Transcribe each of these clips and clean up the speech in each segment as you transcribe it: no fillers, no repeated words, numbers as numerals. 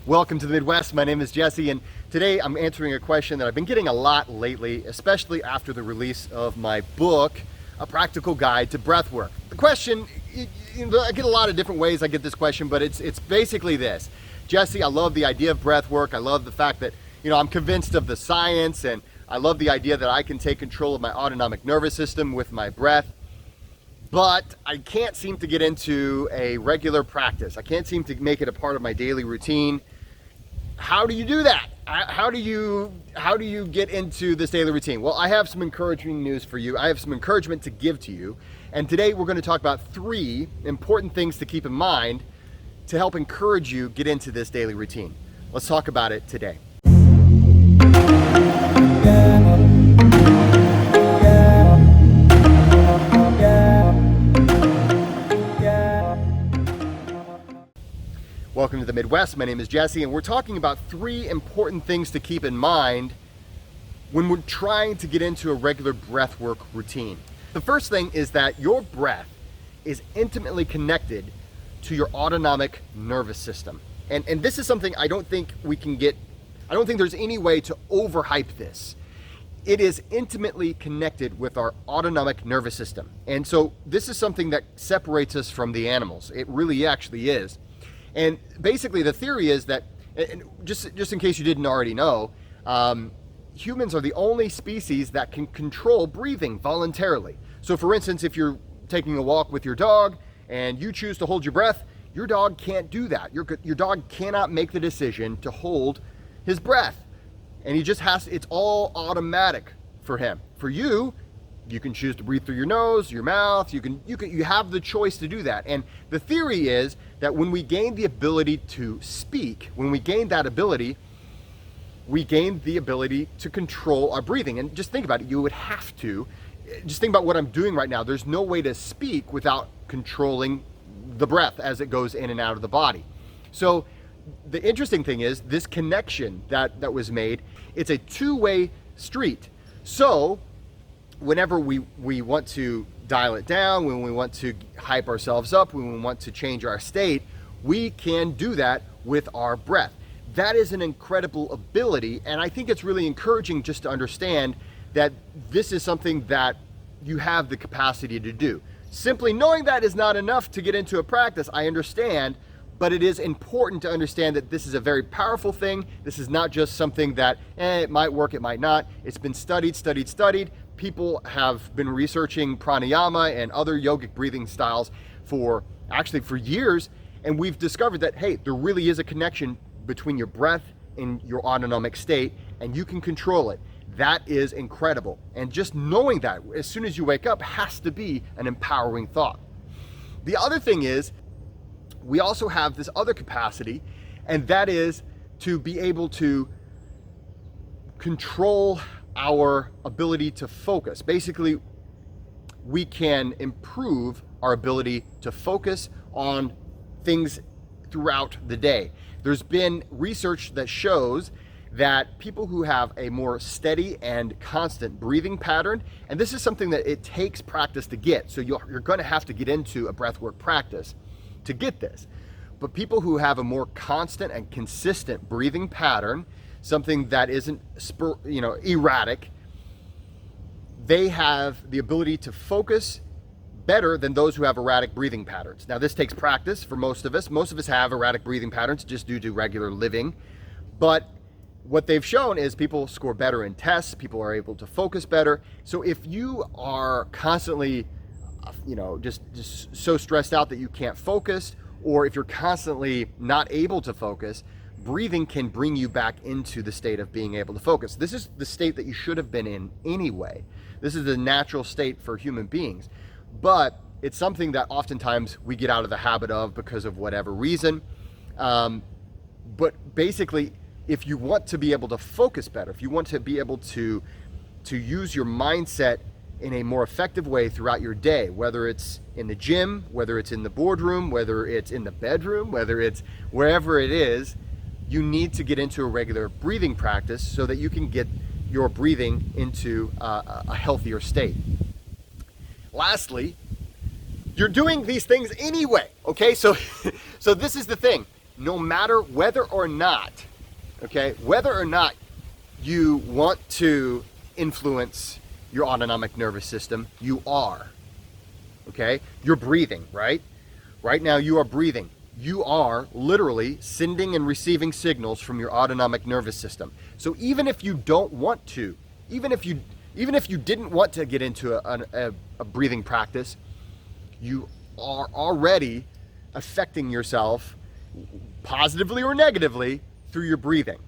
Welcome to the Midwest. My name is Jesse, and today I'm answering a question that I've been getting a lot lately, especially after the release of my book, A Practical Guide to Breathwork. The question, I get a lot of different ways I get this question, but it's basically this. Jesse, I love the idea of breathwork. I love the fact that, I'm convinced of the science, and I love the idea that I can take control of my autonomic nervous system with my breath. But I can't seem to get into a regular practice. I can't seem to make it a part of my daily routine. How do you do that? How do you get into this daily routine? Well, I have some encouraging news for you. I have some encouragement to give to you. And today we're going to talk about 3 important things to keep in mind to help encourage you get into this daily routine. Let's talk about it today. Welcome to the Midwest. My name is Jesse, and we're talking about 3 important things to keep in mind when we're trying to get into a regular breathwork routine. The first thing is that your breath is intimately connected to your autonomic nervous system. And this is something I don't think there's any way to overhype this. It is intimately connected with our autonomic nervous system. And so this is something that separates us from the animals. It really actually is. And basically the theory is that, and just in case you didn't already know, humans are the only species that can control breathing voluntarily. So for instance, if you're taking a walk with your dog and you choose to hold your breath, your dog can't do that. Your dog cannot make the decision to hold his breath. And he just it's all automatic for him. For you, you can choose to breathe through your nose, your mouth. You have the choice to do that. And the theory is that when we gain the ability to speak, when we gain that ability, we gain the ability to control our breathing. And just think about it. You would have to. Just think about what I'm doing right now. There's no way to speak without controlling the breath as it goes in and out of the body. So the interesting thing is this connection that was made, it's a two-way street. So whenever we want to dial it down, when we want to hype ourselves up, when we want to change our state, we can do that with our breath. That is an incredible ability, and I think it's really encouraging just to understand that this is something that you have the capacity to do. Simply knowing that is not enough to get into a practice, I understand, but it is important to understand that this is a very powerful thing. This is not just something that, it might work, it might not. It's been studied. People have been researching pranayama and other yogic breathing styles for years, and we've discovered that, hey, there really is a connection between your breath and your autonomic state, and you can control it. That is incredible. And just knowing that as soon as you wake up has to be an empowering thought. The other thing is, we also have this other capacity, and that is to be able to control our ability to focus. Basically, we can improve our ability to focus on things throughout the day. There's been research that shows that people who have a more steady and constant breathing pattern, and this is something that it takes practice to get, so you're going to have to get into a breathwork practice to get this. But people who have a more constant and consistent breathing pattern, something that isn't erratic, they have the ability to focus better than those who have erratic breathing patterns. Now, this takes practice for most of us. Most of us have erratic breathing patterns just due to regular living. But what they've shown is people score better in tests, people are able to focus better. So if you are constantly, just so stressed out that you can't focus, or if you're constantly not able to focus, breathing can bring you back into the state of being able to focus. This is the state that you should have been in anyway. This is the natural state for human beings. But it's something that oftentimes we get out of the habit of because of whatever reason. But basically, if you want to be able to focus better, if you want to be able to use your mindset in a more effective way throughout your day, whether it's in the gym, whether it's in the boardroom, whether it's in the bedroom, whether it's wherever it is, you need to get into a regular breathing practice so that you can get your breathing into a healthier state. Lastly, you're doing these things anyway, okay? So this is the thing. no matter whether or not you want to influence your autonomic nervous system, you are. Okay? You're breathing, right? Right now you are breathing. You are literally sending and receiving signals from your autonomic nervous system. So even if you don't want to, even if you didn't want to get into a breathing practice, you are already affecting yourself positively or negatively through your breathing.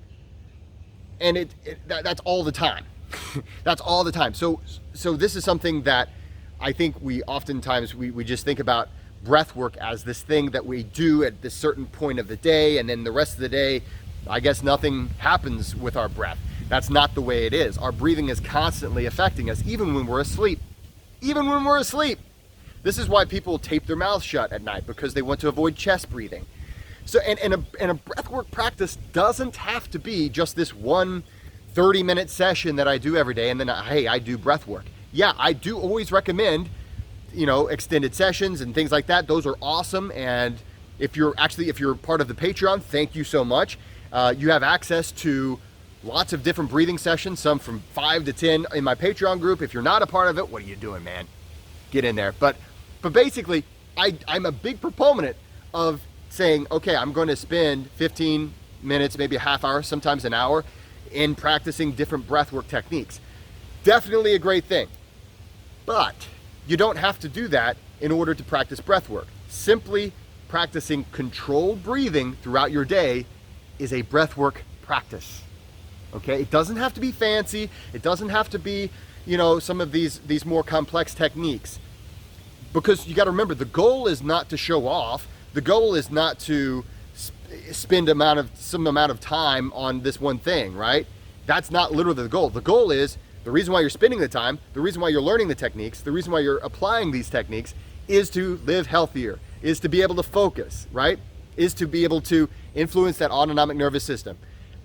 And that's all the time. That's all the time. So this is something that I think we oftentimes we just think about breath work as this thing that we do at this certain point of the day, and then the rest of the day, I guess nothing happens with our breath. That's not the way it is. Our breathing is constantly affecting us, even when we're asleep. Even when we're asleep. This is why people tape their mouths shut at night, because they want to avoid chest breathing. So, and a breathwork practice doesn't have to be just this one 30-minute session that I do every day, and then, hey, I do breathwork. Yeah, I do always recommend, extended sessions and things like that. Those are awesome. And if you're part of the Patreon, thank you so much. You have access to lots of different breathing sessions, some from 5 to 10 in my Patreon group. If you're not a part of it, what are you doing, man? Get in there. But basically, I'm a big proponent of saying, okay, I'm going to spend 15 minutes, maybe a half hour, sometimes an hour, in practicing different breathwork techniques. Definitely a great thing. But you don't have to do that in order to practice breathwork. Simply practicing controlled breathing throughout your day is a breathwork practice. Okay? It doesn't have to be fancy. It doesn't have to be, some of these more complex techniques. Because you got to remember, the goal is not to show off. The goal is not to spend some amount of time on this one thing, right? That's not literally the goal. The goal is, the reason why you're spending the time, the reason why you're learning the techniques, the reason why you're applying these techniques is to live healthier, is to be able to focus, right? Is to be able to influence that autonomic nervous system.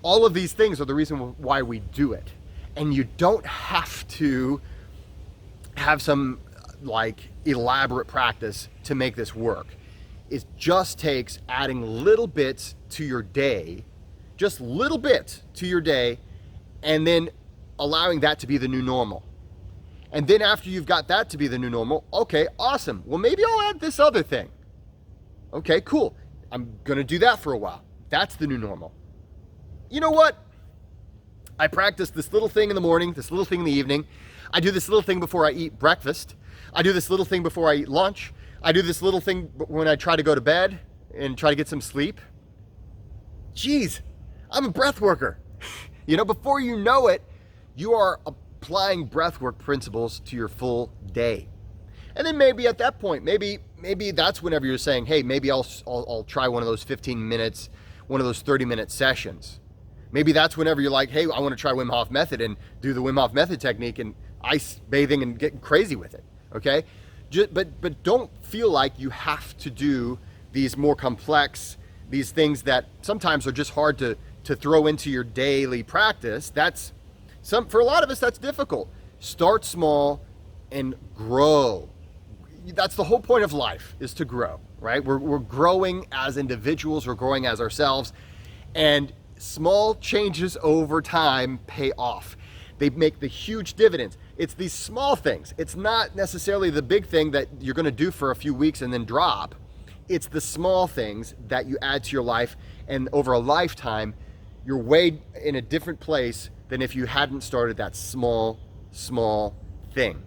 All of these things are the reason why we do it. And you don't have to have some elaborate practice to make this work. It just takes adding little bits to your day, just little bits to your day, and then allowing that to be the new normal. And then after you've got that to be the new normal, okay, awesome. Well, maybe I'll add this other thing. Okay, cool. I'm going to do that for a while. That's the new normal. You know what? I practice this little thing in the morning, this little thing in the evening. I do this little thing before I eat breakfast. I do this little thing before I eat lunch. I do this little thing when I try to go to bed and try to get some sleep. Geez, I'm a breath worker. Before you know it, you are applying breathwork principles to your full day. And then maybe at that point, maybe that's whenever you're saying, hey, maybe I'll try one of those 15 minutes, one of those 30-minute sessions. Maybe that's whenever you're like, hey, I want to try Wim Hof method and do the Wim Hof method technique and ice bathing and get crazy with it, okay? But don't feel like you have to do these more complex, these things that sometimes are just hard to throw into your daily practice. For a lot of us, that's difficult. Start small and grow. That's the whole point of life, is to grow, right? We're growing as individuals, we're growing as ourselves, and small changes over time pay off. They make the huge dividends. It's these small things. It's not necessarily the big thing that you're going to do for a few weeks and then drop. It's the small things that you add to your life, and over a lifetime, you're way in a different place than if you hadn't started that small thing,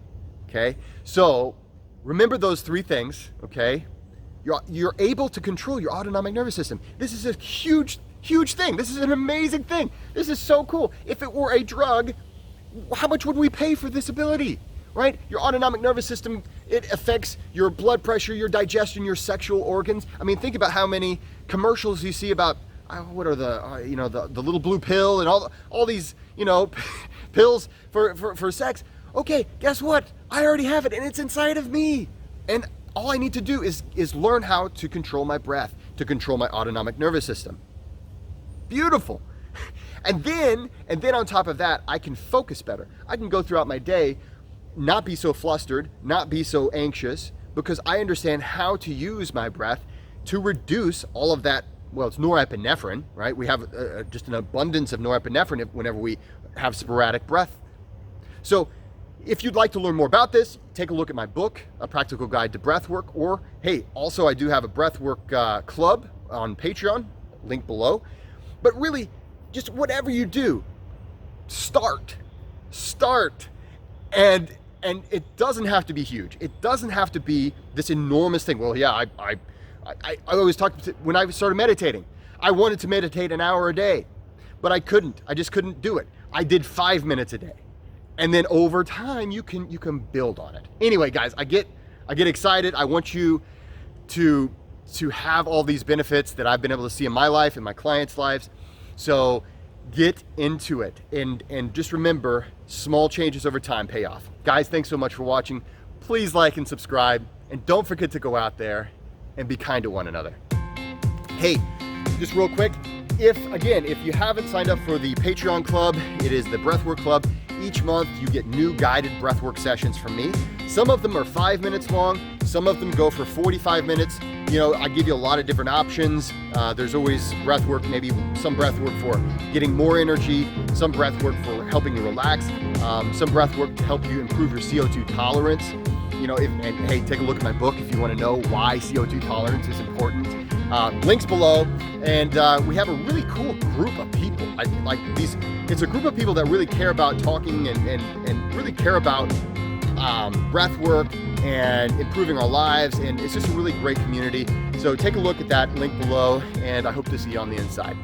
okay? So remember those three things, okay? You're able to control your autonomic nervous system. This is a huge thing. This is an amazing thing. This is so cool. If it were a drug, how much would we pay for this ability, right? Your autonomic nervous system, it affects your blood pressure, your digestion, your sexual organs. I mean, think about how many commercials you see about what are the little blue pill and all these pills for sex. Okay, guess what? I already have it, and it's inside of me. And all I need to do is learn how to control my breath, to control my autonomic nervous system. Beautiful. And then on top of that, I can focus better. I can go throughout my day, not be so flustered, not be so anxious, because I understand how to use my breath to reduce all of that well, it's norepinephrine, right? We have just an abundance of norepinephrine whenever we have sporadic breath. So if you'd like to learn more about this, take a look at my book, A Practical Guide to Breathwork, or hey, also I do have a Breathwork club on Patreon, link below. But really, just whatever you do, start. And it doesn't have to be huge. It doesn't have to be this enormous thing. Well, yeah, I always talk, when I started meditating, I wanted to meditate an hour a day, but I couldn't. I just couldn't do it. I did 5 minutes a day. And then over time, you can build on it. Anyway, guys, I get excited. I want you to have all these benefits that I've been able to see in my life and my clients' lives. So get into it, and just remember, small changes over time pay off. Guys, thanks so much for watching. Please like and subscribe, and don't forget to go out there and be kind to one another. Hey, just real quick, if you haven't signed up for the Patreon club, it is the Breathwork Club. Each month you get new guided breathwork sessions from me. Some of them are 5 minutes long, some of them go for 45 minutes. You know, I give you a lot of different options. There's always breathwork, maybe some breathwork for getting more energy, some breathwork for helping you relax, some breathwork to help you improve your CO2 tolerance. You know, and hey, take a look at my book if you want to know why CO2 tolerance is important. Links below, and we have a really cool group of people. It's a group of people that really care about talking and really care about breath work and improving our lives, and it's just a really great community. So take a look at that link below, and I hope to see you on the inside.